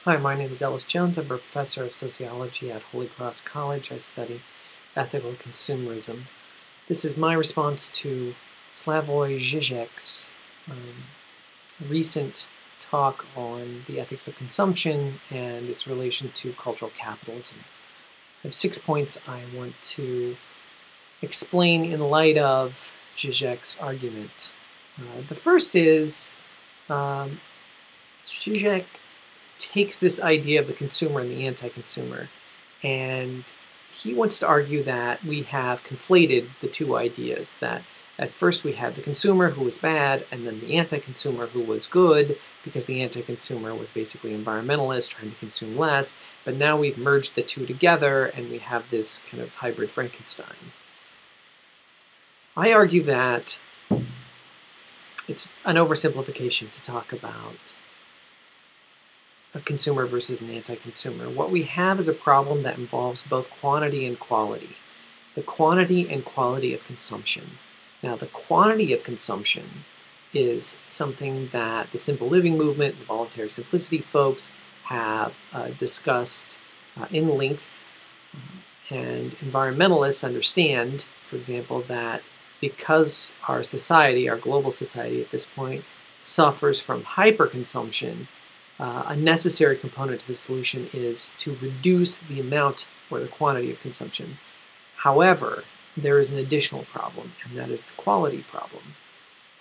Hi, my name is Ellis Jones. I'm a professor of sociology at Holy Cross College. I study ethical consumerism. This is my response to Slavoj Zizek's recent talk on the ethics of consumption and its relation to cultural capitalism. I have 6 points I want to explain in light of Zizek's argument. The first is Zizek takes this idea of the consumer and the anti-consumer, and he wants to argue that we have conflated the two ideas, that at first we had the consumer who was bad and then the anti-consumer who was good, because the anti-consumer was basically environmentalist trying to consume less, but now we've merged the two together and we have this kind of hybrid Frankenstein. I argue that it's an oversimplification to talk about a consumer versus an anti-consumer. What we have is a problem that involves both quantity and quality. The quantity and quality of consumption. Now, the quantity of consumption is something that the simple living movement, the voluntary simplicity folks have discussed in length, and environmentalists understand, for example, that because our society, our global society at this point, suffers from hyperconsumption, a necessary component to the solution is to reduce the amount or the quantity of consumption. However, there is an additional problem, and that is the quality problem.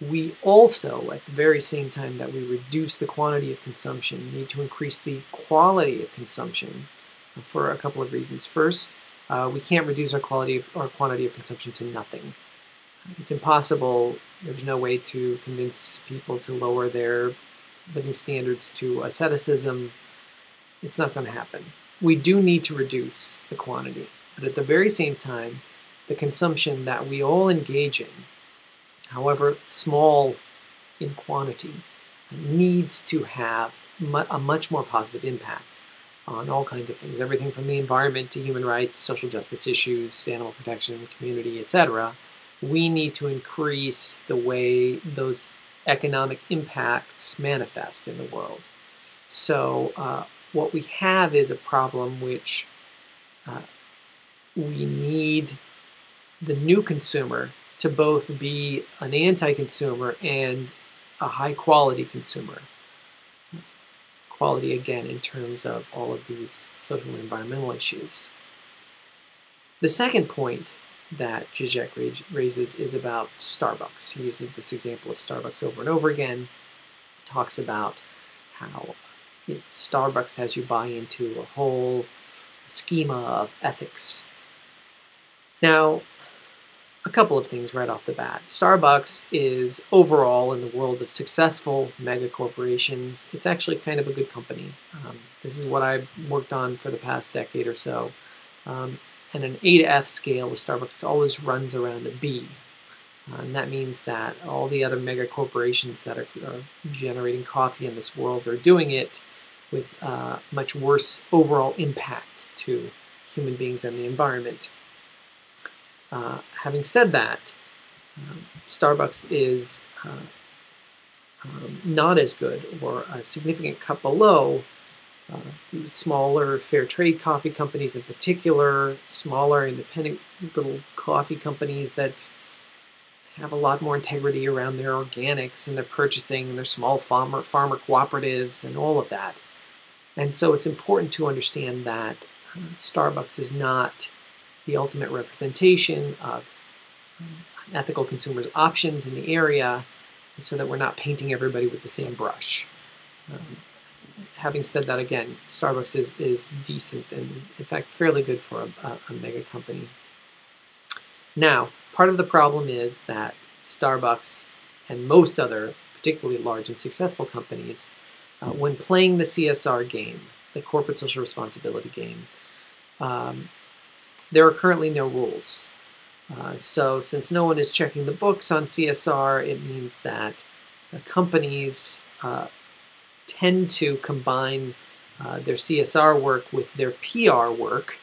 We also, at the very same time that we reduce the quantity of consumption, need to increase the quality of consumption for a couple of reasons. First, we can't reduce our quantity of consumption to nothing. It's impossible. There's no way to convince people to lower their living standards to asceticism. It's not going to happen. We do need to reduce the quantity, but at the very same time, the consumption that we all engage in, however small in quantity, needs to have a much more positive impact on all kinds of things, everything from the environment to human rights, social justice issues, animal protection, community, etc. We need to increase the way those economic impacts manifest in the world. So what we have is a problem which we need the new consumer to both be an anti-consumer and a high-quality consumer. Quality, again, in terms of all of these social and environmental issues. The second point that Zizek raises is about Starbucks. He uses this example of Starbucks over and over again. Talks about how Starbucks has you buy into a whole schema of ethics. Now, a couple of things right off the bat. Starbucks is overall, in the world of successful mega corporations, it's actually kind of a good company. This is what I've worked on for the past decade or so. And an A to F scale with Starbucks always runs around a B. And that means that all the other mega corporations that are generating coffee in this world are doing it with much worse overall impact to human beings and the environment. Having said that, Starbucks is not as good, or a significant cut below, these smaller fair trade coffee companies in particular, smaller independent little coffee companies that have a lot more integrity around their organics and their purchasing and their small farmer cooperatives and all of that. And so it's important to understand that Starbucks is not the ultimate representation of ethical consumers' options in the area, so that we're not painting everybody with the same brush. Having said that, again, Starbucks is decent and, in fact, fairly good for a mega company. Now, part of the problem is that Starbucks and most other particularly large and successful companies, when playing the CSR game, the corporate social responsibility game, there are currently no rules. So since no one is checking the books on CSR, it means that companies tend to combine their CSR work with their PR work,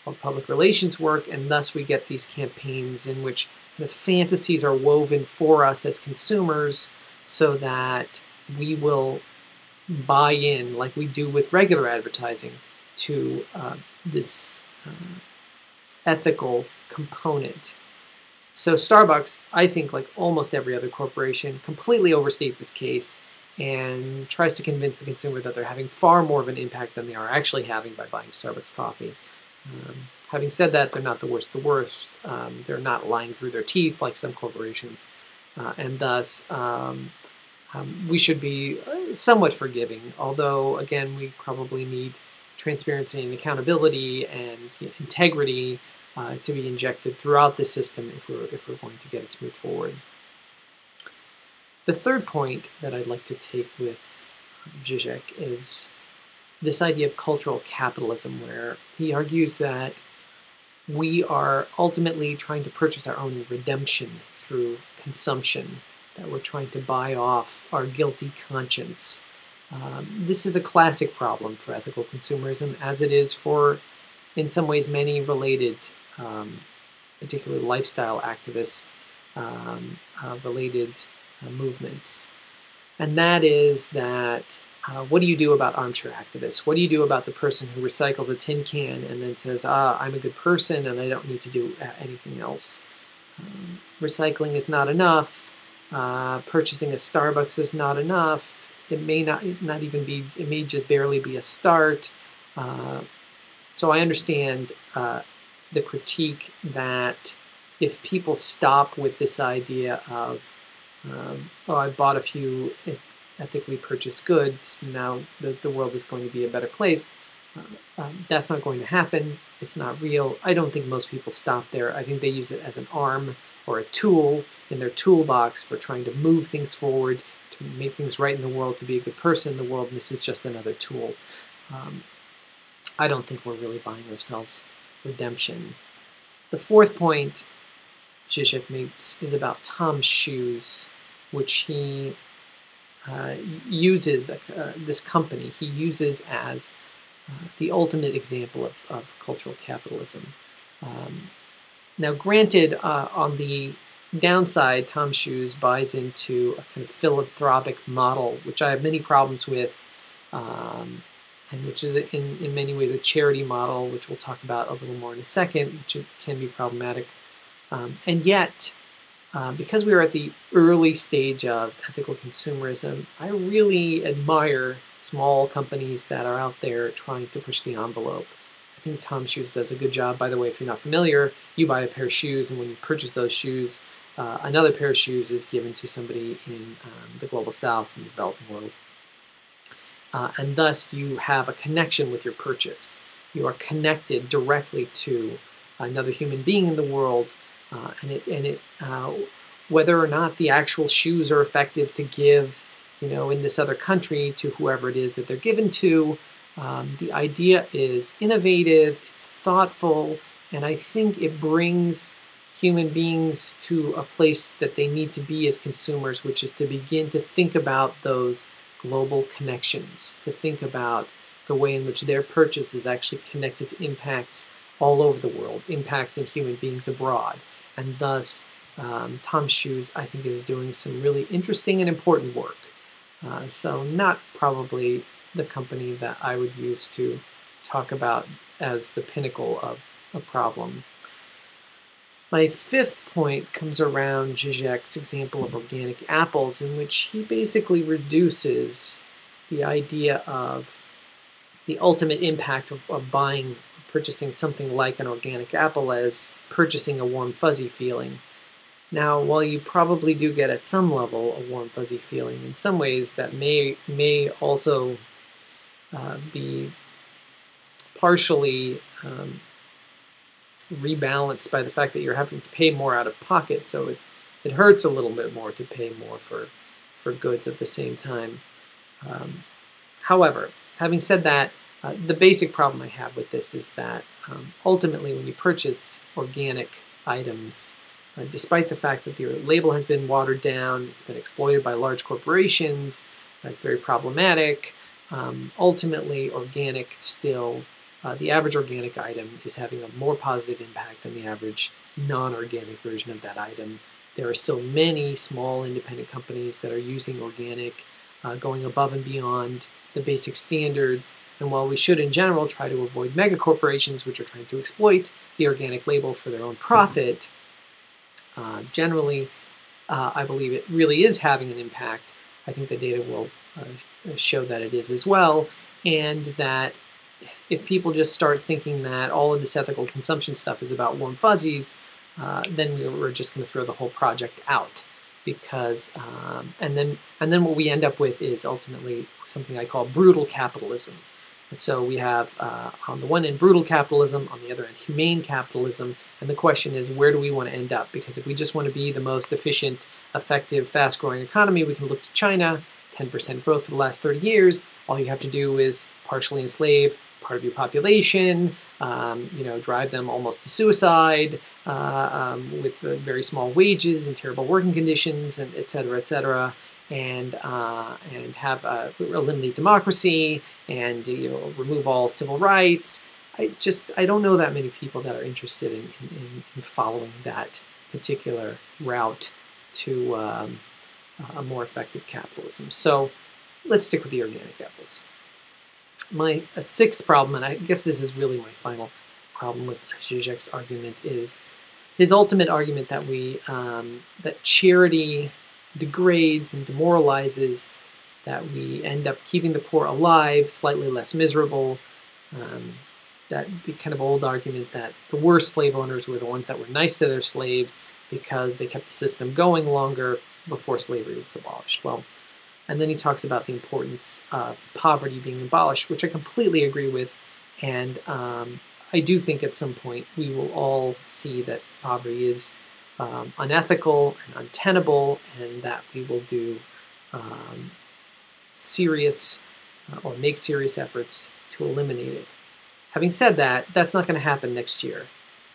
or public relations work, and thus we get these campaigns in which the fantasies are woven for us as consumers so that we will buy in, like we do with regular advertising, to this ethical component. So Starbucks, I think, like almost every other corporation, completely overstates its case and tries to convince the consumer that they're having far more of an impact than they are actually having by buying Starbucks coffee. Having said that, they're not the worst of the worst. They're not lying through their teeth like some corporations. And thus, we should be somewhat forgiving, although, again, we probably need transparency and accountability and integrity to be injected throughout the system if we're going to get it to move forward. The third point that I'd like to take with Zizek is this idea of cultural capitalism, where he argues that we are ultimately trying to purchase our own redemption through consumption, that we're trying to buy off our guilty conscience. This is a classic problem for ethical consumerism, as it is for, in some ways, many related, particularly lifestyle activist related movements. And that is that what do you do about armchair activists? What do you do about the person who recycles a tin can and then says, I'm a good person and I don't need to do anything else? Recycling is not enough. Purchasing a Starbucks is not enough. It may not even be, it may just barely be a start. So I understand the critique that if people stop with this idea of, I bought a few ethically purchased goods, now the world is going to be a better place, that's not going to happen. It's not real. I don't think most people stop there. I think they use it as an arm or a tool in their toolbox for trying to move things forward, to make things right in the world, to be a good person in the world, and this is just another tool. I don't think we're really buying ourselves redemption. The fourth point Zizek makes is about Tom's shoes, which he uses, this company, he uses as the ultimate example of cultural capitalism. Now, granted, on the downside, Tom Shoes buys into a kind of philanthropic model, which I have many problems with, and which is in many ways a charity model, which we'll talk about a little more in a second, which can be problematic. And yet, because we are at the early stage of ethical consumerism, I really admire small companies that are out there trying to push the envelope. I think Tom Shoes does a good job. By the way, if you're not familiar, you buy a pair of shoes, and when you purchase those shoes, another pair of shoes is given to somebody in the global south, in the developing world. And thus, you have a connection with your purchase. You are connected directly to another human being in the world, whether or not the actual shoes are effective to give, in this other country to whoever it is that they're given to. The idea is innovative, it's thoughtful, and I think it brings human beings to a place that they need to be as consumers, which is to begin to think about those global connections, to think about the way in which their purchase is actually connected to impacts all over the world, impacts in human beings abroad. And thus, Tom Shoes, I think, is doing some really interesting and important work. So not probably the company that I would use to talk about as the pinnacle of a problem. My fifth point comes around Zizek's example of organic apples, in which he basically reduces the idea of the ultimate impact of purchasing something like an organic apple as purchasing a warm fuzzy feeling. Now, while you probably do get at some level a warm fuzzy feeling, in some ways that may also be partially rebalanced by the fact that you're having to pay more out of pocket, so it hurts a little bit more to pay more for goods at the same time. However, having said that, the basic problem I have with this is that ultimately when you purchase organic items, despite the fact that the label has been watered down, it's been exploited by large corporations, it's very problematic, ultimately organic still, the average organic item is having a more positive impact than the average non-organic version of that item. There are still many small independent companies that are using organic going above and beyond the basic standards. And while we should, in general, try to avoid mega corporations, which are trying to exploit the organic label for their own profit, generally, I believe it really is having an impact. I think the data will show that it is as well, and that if people just start thinking that all of this ethical consumption stuff is about warm fuzzies, then we're just going to throw the whole project out. Because and then what we end up with is ultimately something I call brutal capitalism. So we have on the one end brutal capitalism, on the other end humane capitalism, and the question is, where do we want to end up? Because if we just want to be the most efficient, effective, fast-growing economy, we can look to China, 10% growth for the last 30 years. All you have to do is partially enslave part of your population, drive them almost to suicide with very small wages and terrible working conditions, and et cetera, and have eliminate democracy and remove all civil rights. I don't know that many people that are interested in following that particular route to a more effective capitalism. So let's stick with the organic apples. My sixth problem, and I guess this is really my final problem with Zizek's argument, is his ultimate argument that that charity degrades and demoralizes, that we end up keeping the poor alive, slightly less miserable. That the kind of old argument that the worst slave owners were the ones that were nice to their slaves because they kept the system going longer before slavery was abolished. Well, and then he talks about the importance of poverty being abolished, which I completely agree with. And I do think at some point we will all see that poverty is unethical and untenable, and that we will do serious or make serious efforts to eliminate it. Having said that, that's not going to happen next year.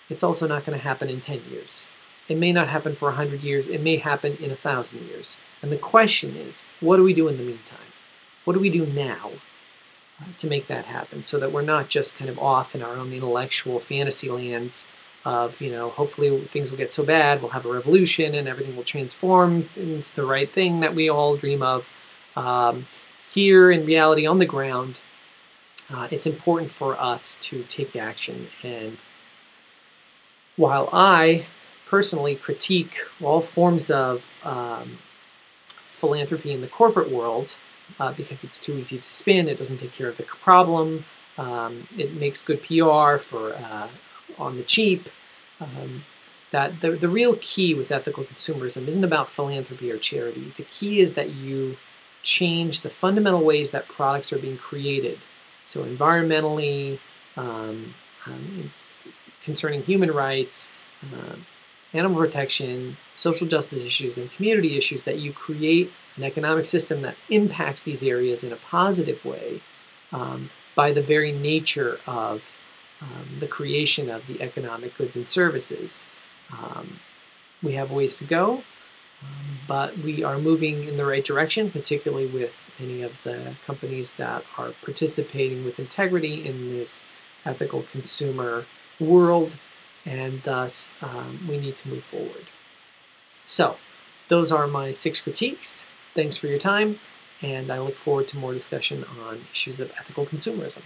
It's also not going to happen in 10 years. It may not happen for 100 years. It may happen in 1,000 years. And the question is, what do we do in the meantime? What do we do now to make that happen, so that we're not just kind of off in our own intellectual fantasy lands of, hopefully things will get so bad, we'll have a revolution and everything will transform into the right thing that we all dream of. Here in reality, on the ground, it's important for us to take action. And while I personally critique all forms of philanthropy in the corporate world, because it's too easy to spin, it doesn't take care of the problem, it makes good PR for on the cheap, that the real key with ethical consumerism isn't about philanthropy or charity. The key is that you change the fundamental ways that products are being created. So environmentally, concerning human rights, animal protection, social justice issues, and community issues, that you create an economic system that impacts these areas in a positive way by the very nature of the creation of the economic goods and services. We have ways to go, but we are moving in the right direction, particularly with many of the companies that are participating with integrity in this ethical consumer world, and thus we need to move forward. So those are my 6 critiques. Thanks for your time, and I look forward to more discussion on issues of ethical consumerism.